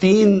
3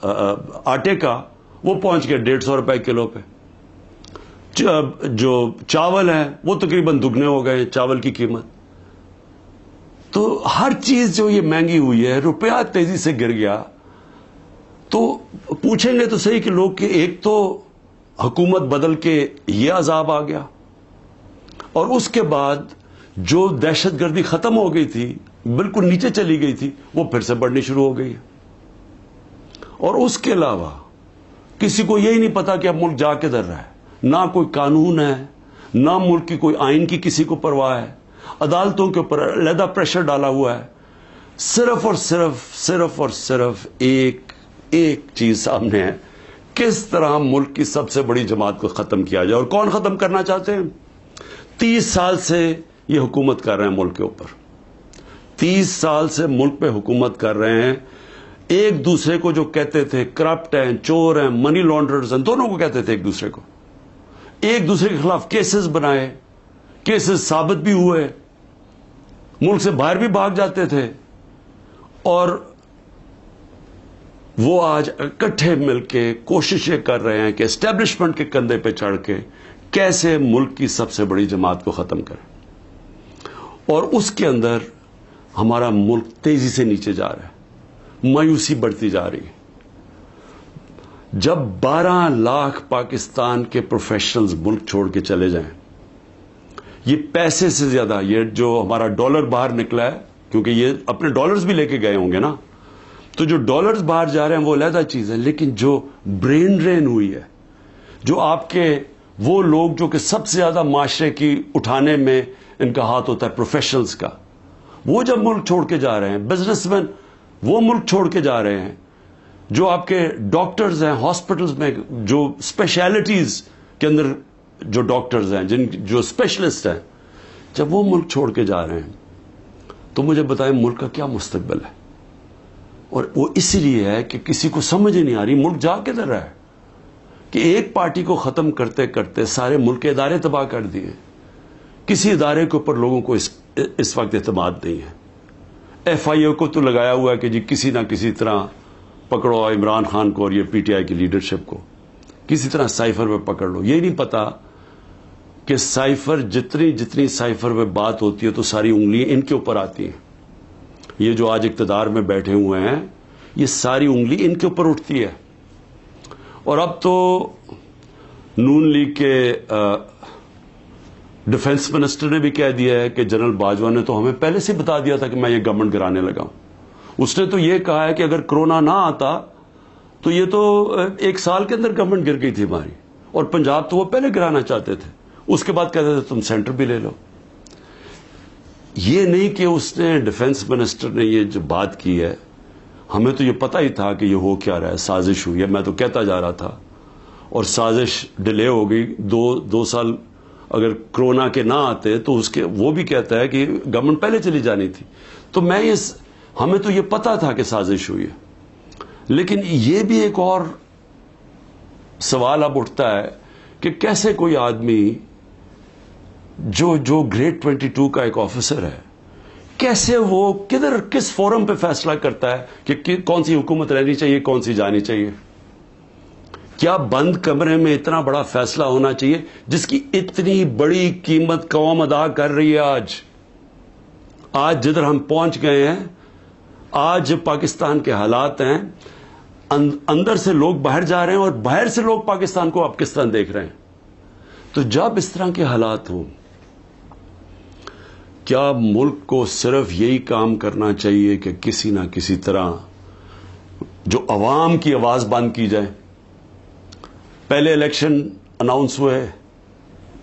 آٹے کا وہ پہنچ گیا 150 روپے کلو پہ. جو چاول ہے وہ تقریباً دگنے ہو گئے چاول کی قیمت. تو ہر چیز جو یہ مہنگی ہوئی ہے, روپیہ تیزی سے گر گیا. تو پوچھیں گے تو صحیح کہ لوگ کہ ایک تو حکومت بدل کے یہ عذاب آ گیا, اور اس کے بعد جو دہشت گردی ختم ہو گئی تھی, بالکل نیچے چلی گئی تھی, وہ پھر سے بڑھنی شروع ہو گئی ہے. اور اس کے علاوہ کسی کو یہی نہیں پتا کہ اب ملک جا کدھر رہا ہے. نہ کوئی قانون ہے, نہ ملک کی کوئی آئین کی کسی کو پرواہ ہے. عدالتوں کے اوپر علیحدہ پریشر ڈالا ہوا ہے. صرف اور صرف ایک چیز سامنے ہے, کس طرح ملک کی سب سے بڑی جماعت کو ختم کیا جائے. اور کون ختم کرنا چاہتے ہیں؟ 30 سال سے یہ حکومت کر رہے ہیں ملک کے اوپر. 30 سال سے ملک پہ حکومت کر رہے ہیں. ایک دوسرے کو جو کہتے تھے کرپٹ ہیں, چور ہیں, منی لانڈررز ہیں, دونوں کو کہتے تھے ایک دوسرے کو. ایک دوسرے کے خلاف کیسز بنائے, کیسز ثابت بھی ہوئے, ملک سے باہر بھی بھاگ جاتے تھے. اور وہ آج اکٹھے مل کے کوششیں کر رہے ہیں کہ اسٹیبلشمنٹ کے کندھے پہ چڑھ کے کیسے ملک کی سب سے بڑی جماعت کو ختم کریں. اور اس کے اندر ہمارا ملک تیزی سے نیچے جا رہا ہے, مایوسی بڑھتی جا رہی ہے. جب 12 لاکھ پاکستان کے پروفیشنلز ملک چھوڑ کے چلے جائیں, یہ پیسے سے زیادہ, یہ جو ہمارا ڈالر باہر نکلا ہے, کیونکہ یہ اپنے ڈالرز بھی لے کے گئے ہوں گے نا, تو جو ڈالرز باہر جا رہے ہیں وہ علیحدہ چیز ہے, لیکن جو برین ڈرین ہوئی ہے, جو آپ کے وہ لوگ جو کہ سب سے زیادہ معاشرے کی اٹھانے میں ان کا ہاتھ ہوتا ہے, پروفیشنلز کا, وہ جب ملک چھوڑ کے جا رہے ہیں, بزنس مین وہ ملک چھوڑ کے جا رہے ہیں, جو آپ کے ڈاکٹرز ہیں ہاسپٹلز میں, جو اسپیشلٹیز کے اندر جو ڈاکٹرز ہیں, جو اسپیشلسٹ ہیں, جب وہ ملک چھوڑ کے جا رہے ہیں, تو مجھے بتائیں ملک کا کیا مستقبل ہے. اور وہ اس لیے ہے کہ کسی کو سمجھ ہی نہیں آ رہی ملک جا کدھر رہا ہے, کہ ایک پارٹی کو ختم کرتے کرتے سارے ملک کے ادارے تباہ کر دیے. کسی ادارے کے اوپر لوگوں کو اس وقت اعتماد نہیں ہے. ایف آئی اے کو تو لگایا ہوا ہے کہ جی کسی نہ کسی طرح پکڑو عمران خان کو اور یہ پی ٹی آئی کی لیڈرشپ کو, کسی طرح سائفر پہ پکڑ لو. یہ نہیں پتا کہ سائفر جتنی سائفر پہ بات ہوتی ہے تو ساری انگلیاں ان کے اوپر آتی ہیں. یہ جو آج اقتدار میں بیٹھے ہوئے ہیں, یہ ساری انگلی ان کے اوپر اٹھتی ہے. اور اب تو نون لیگ کے ڈیفنس منسٹر نے بھی کہہ دیا ہے کہ جنرل باجوہ نے تو ہمیں پہلے سے بتا دیا تھا کہ میں یہ گورنمنٹ گرانے لگا ہوں. اس نے تو یہ کہا ہے کہ اگر کرونا نہ آتا تو یہ تو 1 سال کے اندر گورنمنٹ گر گئی تھی ہماری, اور پنجاب تو وہ پہلے گرانا چاہتے تھے. اس کے بعد کہتے تھے تم سینٹر بھی لے لو. یہ نہیں کہ اس نے ڈیفنس منسٹر نے یہ جو بات کی ہے, ہمیں تو یہ پتہ ہی تھا کہ یہ ہو کیا رہا ہے, سازش ہوئی ہے. میں تو کہتا جا رہا تھا, اور سازش ڈیلے ہو گئی. 2 سال اگر کرونا کے نہ آتے تو اس کے وہ بھی کہتا ہے کہ گورنمنٹ پہلے چلی جانی تھی. تو ہمیں تو یہ پتا تھا کہ سازش ہوئی ہے. لیکن یہ بھی ایک اور سوال اب اٹھتا ہے کہ کیسے کوئی آدمی جو گریڈ 22 کا ایک آفیسر ہے, کیسے وہ کس فورم پہ فیصلہ کرتا ہے کہ کون سی حکومت رہنی چاہیے, کون سی جانی چاہیے. کیا بند کمرے میں اتنا بڑا فیصلہ ہونا چاہیے جس کی اتنی بڑی قیمت قوم ادا کر رہی ہے. آج جدھر ہم پہنچ گئے ہیں, آج پاکستان کے حالات ہیں, اندر سے لوگ باہر جا رہے ہیں اور باہر سے لوگ پاکستان کو اب کس طرح دیکھ رہے ہیں. تو جب اس طرح کے حالات ہوں, کیا ملک کو صرف یہی کام کرنا چاہیے کہ کسی نہ کسی طرح جو عوام کی آواز بند کی جائے. پہلے الیکشن اناؤنس ہوئے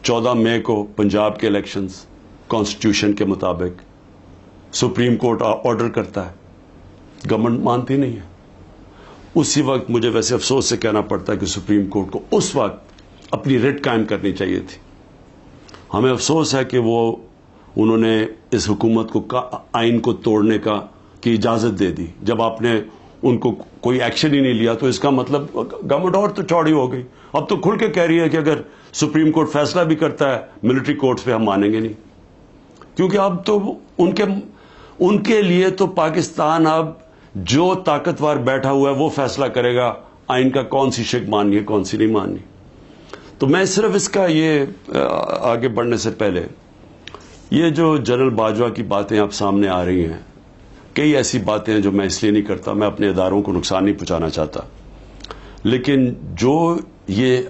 14 مئی کو, پنجاب کے الیکشنز کانسٹیٹیوشن کے مطابق. سپریم کورٹ آرڈر کرتا ہے, گورنمنٹ مانتی نہیں ہے. اسی وقت مجھے ویسے افسوس سے کہنا پڑتا ہے کہ سپریم کورٹ کو اس وقت اپنی ریٹ قائم کرنی چاہیے تھی. ہمیں افسوس ہے کہ انہوں نے اس حکومت کو آئین کو توڑنے کی اجازت دے دی. جب آپ نے ان کو کوئی ایکشن ہی نہیں لیا تو اس کا مطلب گورنمنٹ اور تو چوڑی ہو گئی. اب تو کھل کے کہہ رہی ہے کہ اگر سپریم کورٹ فیصلہ بھی کرتا ہے ملٹری کورٹس پہ ہم مانیں گے نہیں, کیونکہ اب تو ان کے لیے تو پاکستان اب جو طاقتور بیٹھا ہوا ہے وہ فیصلہ کرے گا آئین کا کون سی شق ماننی ہے کون سی نہیں ماننی. تو میں صرف اس کا یہ آگے بڑھنے سے پہلے یہ جو جنرل باجوہ کی باتیں اب سامنے آ رہی ہیں، کئی ایسی باتیں ہیں جو میں اس لیے نہیں کرتا، میں اپنے اداروں کو نقصان نہیں پہنچانا چاہتا، لیکن جو یہ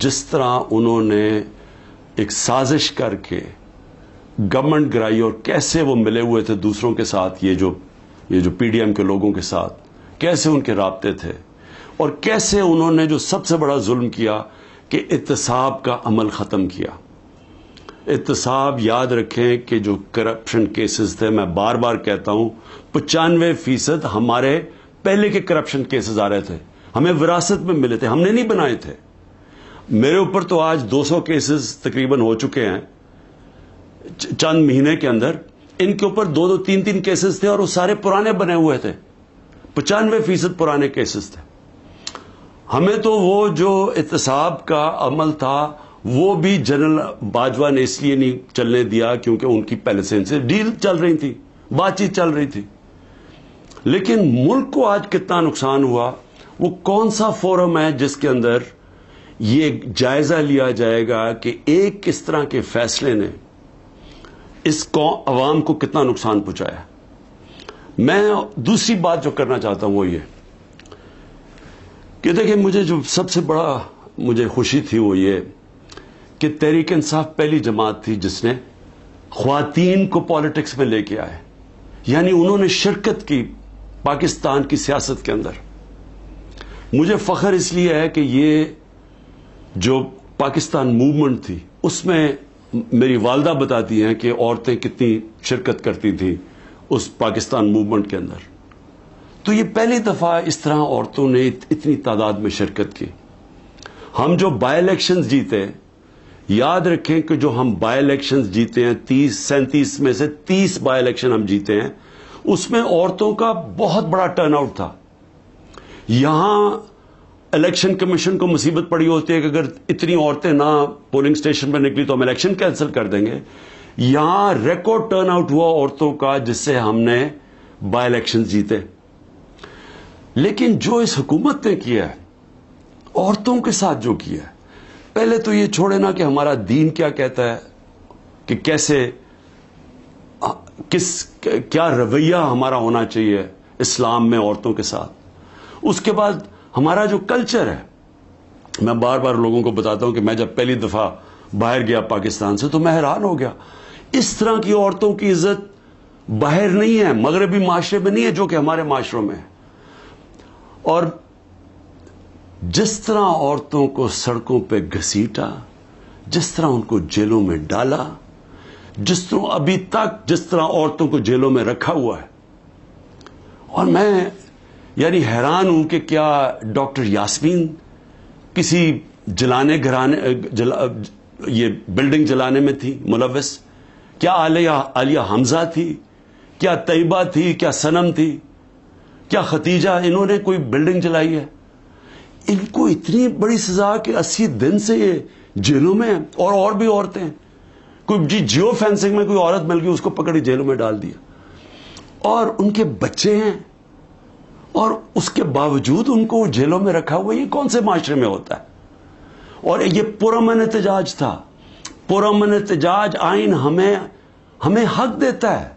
جس طرح انہوں نے ایک سازش کر کے گورنمنٹ گرائی اور کیسے وہ ملے ہوئے تھے دوسروں کے ساتھ، یہ جو پی ڈی ایم کے لوگوں کے ساتھ کیسے ان کے رابطے تھے، اور کیسے انہوں نے جو سب سے بڑا ظلم کیا کہ احتساب کا عمل ختم کیا. احتساب یاد رکھیں کہ جو کرپشن کیسز تھے، میں بار بار کہتا ہوں 95% ہمارے پہلے کے کرپشن کیسز آ رہے تھے، ہمیں وراثت میں ملے تھے، ہم نے نہیں بنائے تھے. میرے اوپر تو آج 200 کیسز تقریباً ہو چکے ہیں چند مہینے کے اندر. ان کے اوپر 2 3 کیسز تھے اور وہ سارے پرانے بنے ہوئے تھے، 95% پرانے کیسز تھے. ہمیں تو وہ جو احتساب کا عمل تھا وہ بھی جنرل باجوہ نے اس لیے نہیں چلنے دیا کیونکہ ان کی پہلے سے ان سے ڈیل چل رہی تھی، بات چیت چل رہی تھی. لیکن ملک کو آج کتنا نقصان ہوا، وہ کون سا فورم ہے جس کے اندر یہ جائزہ لیا جائے گا کہ ایک کس طرح کے فیصلے نے اس کو عوام کو کتنا نقصان پہنچایا. میں دوسری بات جو کرنا چاہتا ہوں وہ یہ کہ دیکھیں، مجھے جو سب سے بڑا مجھے خوشی تھی وہ یہ کہ تحریک انصاف پہلی جماعت تھی جس نے خواتین کو پالیٹکس میں لے کے آئے، یعنی انہوں نے شرکت کی پاکستان کی سیاست کے اندر. مجھے فخر اس لیے ہے کہ یہ جو پاکستان موومنٹ تھی اس میں میری والدہ بتاتی ہیں کہ عورتیں کتنی شرکت کرتی تھیں اس پاکستان موومنٹ کے اندر. تو یہ پہلی دفعہ اس طرح عورتوں نے اتنی تعداد میں شرکت کی. ہم جو بائی الیکشنز جیتے، یاد رکھیں کہ جو ہم بائی الیکشنز جیتے ہیں 37 میں سے 30 بائی الیکشن ہم جیتے ہیں، اس میں عورتوں کا بہت بڑا ٹرن آؤٹ تھا. یہاں الیکشن کمیشن کو مصیبت پڑی ہوتی ہے کہ اگر اتنی عورتیں نہ پولنگ سٹیشن پر نکلی تو ہم الیکشن کینسل کر دیں گے. یہاں ریکارڈ ٹرن آؤٹ ہوا عورتوں کا جس سے ہم نے بائی الیکشن جیتے. لیکن جو اس حکومت نے کیا ہے عورتوں کے ساتھ جو کیا ہے، پہلے تو یہ چھوڑے نا کہ ہمارا دین کیا کہتا ہے کہ کیسے کیا رویہ ہمارا ہونا چاہیے اسلام میں عورتوں کے ساتھ. اس کے بعد ہمارا جو کلچر ہے، میں بار بار لوگوں کو بتاتا ہوں کہ میں جب پہلی دفعہ باہر گیا پاکستان سے تو میں حیران ہو گیا، اس طرح کی عورتوں کی عزت باہر نہیں ہے، مغربی معاشرے میں نہیں ہے جو کہ ہمارے معاشروں میں ہے. اور جس طرح عورتوں کو سڑکوں پہ گھسیٹا، جس طرح ان کو جیلوں میں ڈالا، جس طرح ابھی تک جس طرح عورتوں کو جیلوں میں رکھا ہوا ہے. اور میں یعنی حیران ہوں کہ کیا ڈاکٹر یاسمین کسی یہ بلڈنگ جلانے میں تھی ملوث؟ کیا عالیہ حمزہ تھی؟ کیا طیبہ تھی؟ کیا صنم تھی؟ کیا ختیجہ؟ انہوں نے کوئی بلڈنگ جلائی ہے؟ ان کو اتنی بڑی سزا کہ 80 دن سے یہ جیلوں میں ہیں. اور بھی عورتیں، کوئی جیو فینسنگ میں کوئی عورت مل گئی اس کو پکڑی جیلوں میں ڈال دیا. اور ان کے بچے ہیں اور اس کے باوجود ان کو جیلوں میں رکھا ہوا. یہ کون سے معاشرے میں ہوتا ہے؟ اور یہ پرامن احتجاج تھا. پرامن احتجاج آئین ہمیں حق دیتا ہے.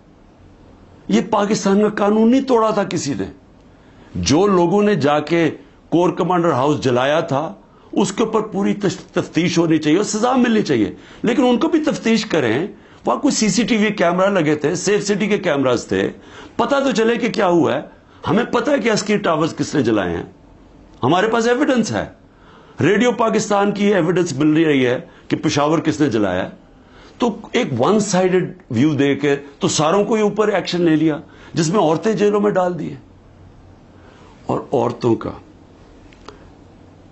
یہ پاکستان کا قانون نہیں توڑا تھا کسی نے. جو لوگوں نے جا کے کور کمانڈر ہاؤس جلایا تھا اس کے اوپر پوری تفتیش ہونی چاہیے اور سزا ملنی چاہیے. لیکن ان کو بھی تفتیش کریں. وہاں کوئی سی سی ٹی وی کیمرہ لگے تھے، سیف سٹی کے کیمراز تھے، پتہ تو چلے کہ کیا ہوا ہے. ہمیں پتہ ہے کہ عسکری ٹاورز کس نے جلائے ہیں، ہمارے پاس ایویڈنس ہے. ریڈیو پاکستان کی ایویڈنس مل رہی ہے کہ پشاور کس نے جلایا. تو ایک ون سائیڈڈ ویو دے کے تو ساروں کو یہ اوپر ایکشن لے لیا جس میں عورتیں جیلوں میں ڈال دی. اور عورتوں کا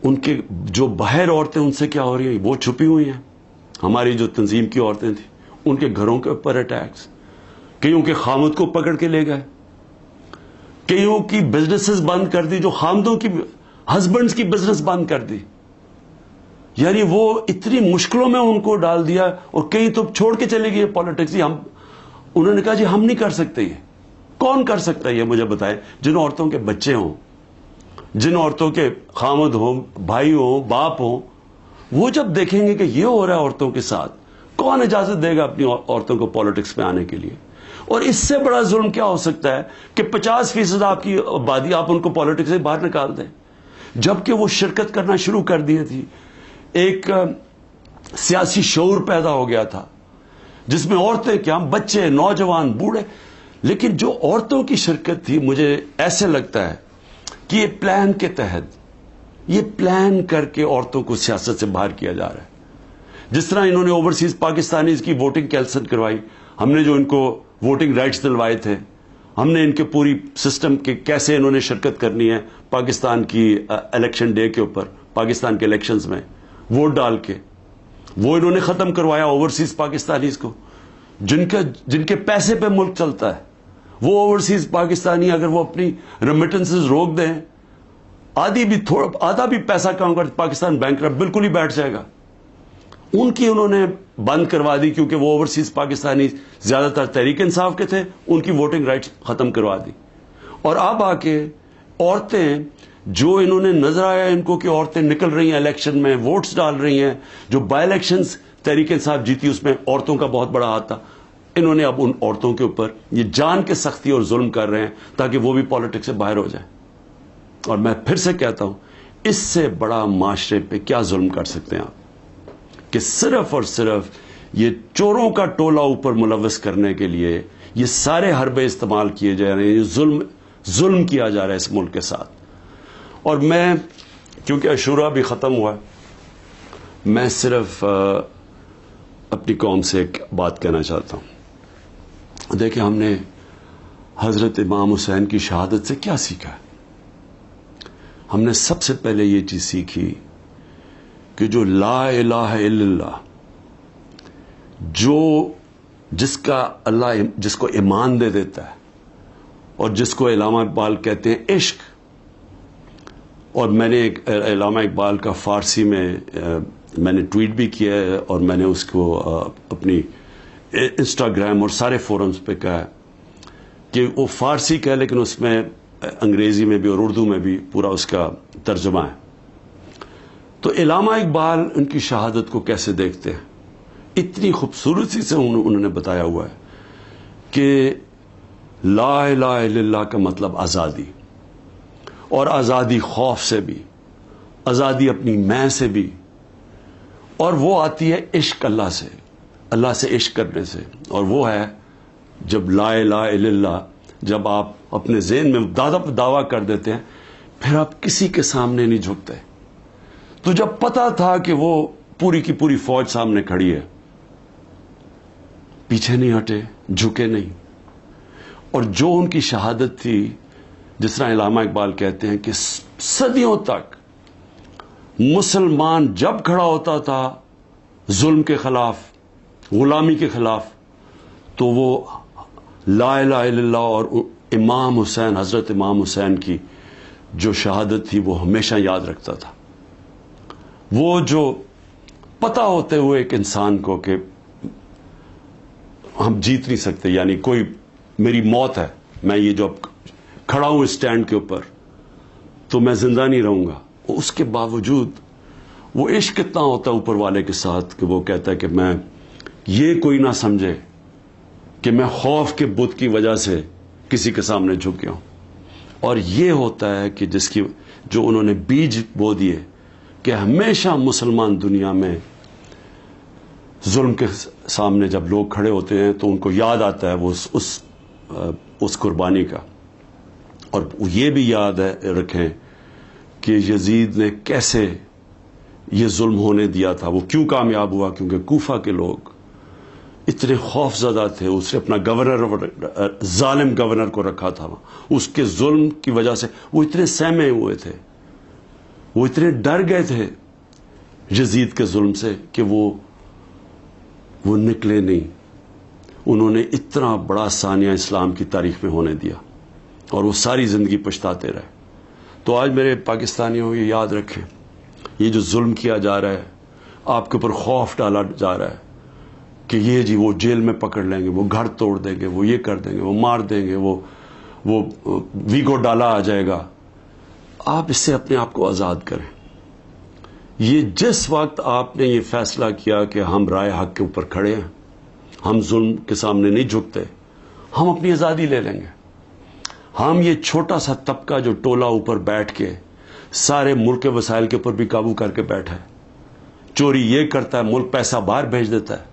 ان کے جو باہر عورتیں ان سے کیا ہو رہی ہیں وہ چھپی ہوئی ہیں. ہماری جو تنظیم کی عورتیں تھیں ان کے گھروں کے اوپر اٹیکس، کئیوں کے خامد کو پکڑ کے لے گئے، کئیوں کی بزنسز بند کر دی، جو خامدوں کی ہسبینڈز کی بزنس بند کر دی. یعنی وہ اتنی مشکلوں میں ان کو ڈال دیا. اور کئی تو چھوڑ کے چلے گئے پالیٹکس. انہوں نے کہا جی ہم نہیں کر سکتے یہ. کون کر سکتا ہے یہ مجھے بتائیں؟ جن عورتوں کے بچے ہوں، جن عورتوں کے خامد ہوں، بھائی ہوں، باپ ہوں، وہ جب دیکھیں گے کہ یہ ہو رہا ہے عورتوں کے ساتھ، کون اجازت دے گا اپنی عورتوں کو پالیٹکس میں آنے کے لیے؟ اور اس سے بڑا ظلم کیا ہو سکتا ہے کہ 50% آپ کی آبادی آپ ان کو پالیٹکس سے باہر نکال دیں، جبکہ وہ شرکت کرنا شروع کر دی تھی. ایک سیاسی شعور پیدا ہو گیا تھا جس میں عورتیں کیا، بچے، نوجوان، بوڑھے. لیکن جو عورتوں کی شرکت تھی، مجھے ایسے لگتا ہے کہ یہ پلان کے تحت، یہ پلان کر کے عورتوں کو سیاست سے باہر کیا جا رہا ہے. جس طرح انہوں نے اوورسیز پاکستانیز کی ووٹنگ کینسل کروائی، ہم نے جو ان کو ووٹنگ رائٹس دلوائے تھے، ہم نے ان کے پوری سسٹم کے کیسے انہوں نے شرکت کرنی ہے پاکستان کی الیکشن ڈے کے اوپر، پاکستان کے الیکشنز میں ووٹ ڈال کے، وہ انہوں نے ختم کروایا اوورسیز پاکستانیز کو، جن کے پیسے پہ ملک چلتا ہے. وہ اوورسیز پاکستانی اگر وہ اپنی ریمیٹنسز روک دیں، آدھا بھی پیسہ کام کر پاکستان بینکرپٹ بالکل ہی بیٹھ جائے گا. ان کی انہوں نے بند کروا دی کیونکہ وہ اوورسیز پاکستانی زیادہ تر تحریک انصاف کے تھے، ان کی ووٹنگ رائٹس ختم کروا دی. اور اب آ کے عورتیں، جو انہوں نے نظر آیا ان کو کہ عورتیں نکل رہی ہیں الیکشن میں، ووٹس ڈال رہی ہیں، جو بائی الیکشنز تحریک انصاف جیتی اس میں عورتوں کا بہت بڑا ہاتھ تھا، انہوں نے اب ان عورتوں کے اوپر یہ جان کے سختی اور ظلم کر رہے ہیں تاکہ وہ بھی پالیٹکس سے باہر ہو جائیں. اور میں پھر سے کہتا ہوں، اس سے بڑا معاشرے پہ کیا ظلم کر سکتے ہیں آپ کہ صرف اور صرف یہ چوروں کا ٹولہ اوپر ملوث کرنے کے لیے یہ سارے حربے استعمال کیے جا رہے ہیں، یہ ظلم کیا جا رہا ہے اس ملک کے ساتھ. اور میں، کیونکہ عاشورہ بھی ختم ہوا ہے، میں صرف اپنی قوم سے ایک بات کہنا چاہتا ہوں. دیکھیں، ہم نے حضرت امام حسین کی شہادت سے کیا سیکھا ہے؟ ہم نے سب سے پہلے یہ چیز سیکھی کہ جو لا الہ الا اللہ، جس کو ایمان دے دیتا ہے، اور جس کو علامہ اقبال کہتے ہیں عشق. اور میں نے علامہ اقبال کا فارسی میں نے ٹویٹ بھی کیا ہے، اور میں نے اس کو اپنی انسٹاگرام اور سارے فورمز پہ کہا ہے کہ وہ فارسی کا ہے لیکن اس میں انگریزی میں بھی اور اردو میں بھی پورا اس کا ترجمہ ہے. تو علامہ اقبال ان کی شہادت کو کیسے دیکھتے ہیں؟ اتنی خوبصورتی سے انہوں نے بتایا ہوا ہے کہ لا الہ الا اللہ کا مطلب آزادی، اور آزادی خوف سے بھی، آزادی اپنی میں سے بھی، اور وہ آتی ہے عشق اللہ سے عشق کرنے سے. اور وہ ہے جب لا الہ الا اللہ، جب آپ اپنے ذہن میں دعویٰ کر دیتے ہیں، پھر آپ کسی کے سامنے نہیں جھکتے. تو جب پتا تھا کہ وہ پوری کی پوری فوج سامنے کھڑی ہے، پیچھے نہیں ہٹے، جھکے نہیں. اور جو ان کی شہادت تھی، جس طرح علامہ اقبال کہتے ہیں کہ صدیوں تک مسلمان جب کھڑا ہوتا تھا ظلم کے خلاف، غلامی کے خلاف، تو وہ لا الہ الا اللہ اور امام حسین، حضرت امام حسین کی جو شہادت تھی وہ ہمیشہ یاد رکھتا تھا. وہ جو پتہ ہوتے ہوئے ایک انسان کو کہ ہم جیت نہیں سکتے، یعنی کوئی میری موت ہے، میں یہ جو کھڑا ہوں اسٹینڈ کے اوپر تو میں زندہ نہیں رہوں گا، اس کے باوجود وہ عشق کتنا ہوتا ہے اوپر والے کے ساتھ کہ وہ کہتا ہے کہ میں یہ کوئی نہ سمجھے کہ میں خوف کے بت کی وجہ سے کسی کے سامنے جھک گیا ہوں. اور یہ ہوتا ہے کہ جو انہوں نے بیج بو دیے کہ ہمیشہ مسلمان دنیا میں ظلم کے سامنے جب لوگ کھڑے ہوتے ہیں تو ان کو یاد آتا ہے وہ اس قربانی کا. اور یہ بھی یاد رکھیں کہ یزید نے کیسے یہ ظلم ہونے دیا تھا، وہ کیوں کامیاب ہوا، کیونکہ کوفہ کے لوگ اتنے خوف زدہ تھے. اس نے اپنا ظالم گورنر کو رکھا تھا، اس کے ظلم کی وجہ سے وہ اتنے سہمے ہوئے تھے، وہ اتنے ڈر گئے تھے یزید کے ظلم سے کہ وہ نکلے نہیں. انہوں نے اتنا بڑا ثانیہ اسلام کی تاریخ میں ہونے دیا اور وہ ساری زندگی پچھتاتے رہے. تو آج میرے پاکستانیوں یہ یاد رکھیں، یہ جو ظلم کیا جا رہا ہے، آپ کے اوپر خوف ڈالا جا رہا ہے کہ یہ جی وہ جیل میں پکڑ لیں گے، وہ گھر توڑ دیں گے، وہ یہ کر دیں گے، وہ مار دیں گے، وہ وہ ویگو ڈالا آ جائے گا. آپ اس سے اپنے آپ کو آزاد کریں. یہ جس وقت آپ نے یہ فیصلہ کیا کہ ہم رائے حق کے اوپر کھڑے ہیں, ہم ظلم کے سامنے نہیں جھکتے, ہم اپنی آزادی لے لیں گے. ہم یہ چھوٹا سا طبقہ جو ٹولہ اوپر بیٹھ کے سارے ملک کے وسائل کے اوپر بھی قابو کر کے بیٹھا ہے, چوری یہ کرتا ہے, ملک پیسہ باہر بھیج دیتا ہے,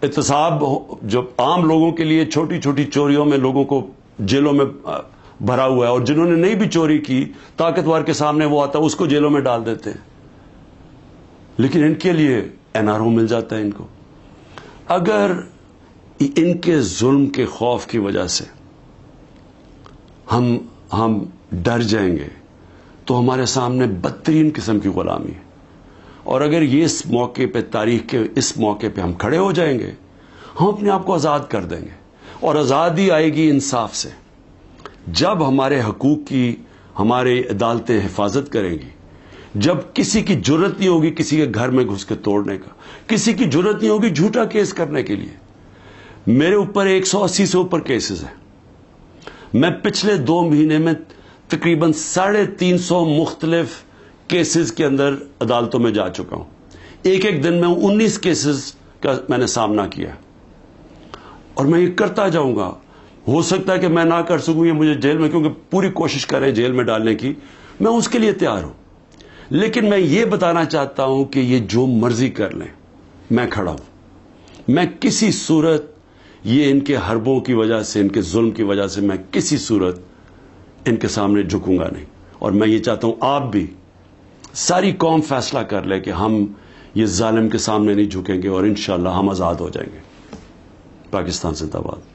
احتساب جو عام لوگوں کے لیے چھوٹی چھوٹی چوریوں میں لوگوں کو جیلوں میں بھرا ہوا ہے, اور جنہوں نے نہیں بھی چوری کی طاقتور کے سامنے وہ آتا ہے اس کو جیلوں میں ڈال دیتے ہیں. لیکن ان کے لیے NRO مل جاتا ہے ان کو. اگر ان کے ظلم کے خوف کی وجہ سے ہم ڈر جائیں گے تو ہمارے سامنے بدترین قسم کی غلامی ہے. اور اگر یہ اس موقع پہ, تاریخ کے اس موقع پہ ہم کھڑے ہو جائیں گے, ہم اپنے آپ کو آزاد کر دیں گے. اور آزادی آئے گی انصاف سے. جب ہمارے حقوق کی ہمارے عدالتیں حفاظت کریں گی, جب کسی کی جرت نہیں ہوگی کسی کے گھر میں گھس کے توڑنے کا, کسی کی جرت نہیں ہوگی جھوٹا کیس کرنے کے لیے. میرے اوپر 180 سے اوپر کیسز ہیں. میں پچھلے 2 مہینے میں تقریباً 350 مختلف کیسز کے اندر عدالتوں میں جا چکا ہوں. ایک دن میں 19 کیسز کا میں نے سامنا کیا, اور میں یہ کرتا جاؤں گا. ہو سکتا ہے کہ میں نہ کر سکوں, یہ مجھے جیل میں, کیونکہ پوری کوشش کریں جیل میں ڈالنے کی, میں اس کے لیے تیار ہوں. لیکن میں یہ بتانا چاہتا ہوں کہ یہ جو مرضی کر لیں, میں کھڑا ہوں. میں کسی صورت یہ ان کے حربوں کی وجہ سے, ان کے ظلم کی وجہ سے میں کسی صورت ان کے سامنے جھکوں گا نہیں. اور میں یہ چاہتا ہوں آپ بھی, ساری قوم فیصلہ کر لے کہ ہم یہ ظالم کے سامنے نہیں جھکیں گے, اور انشاءاللہ ہم آزاد ہو جائیں گے. پاکستان زندہ باد.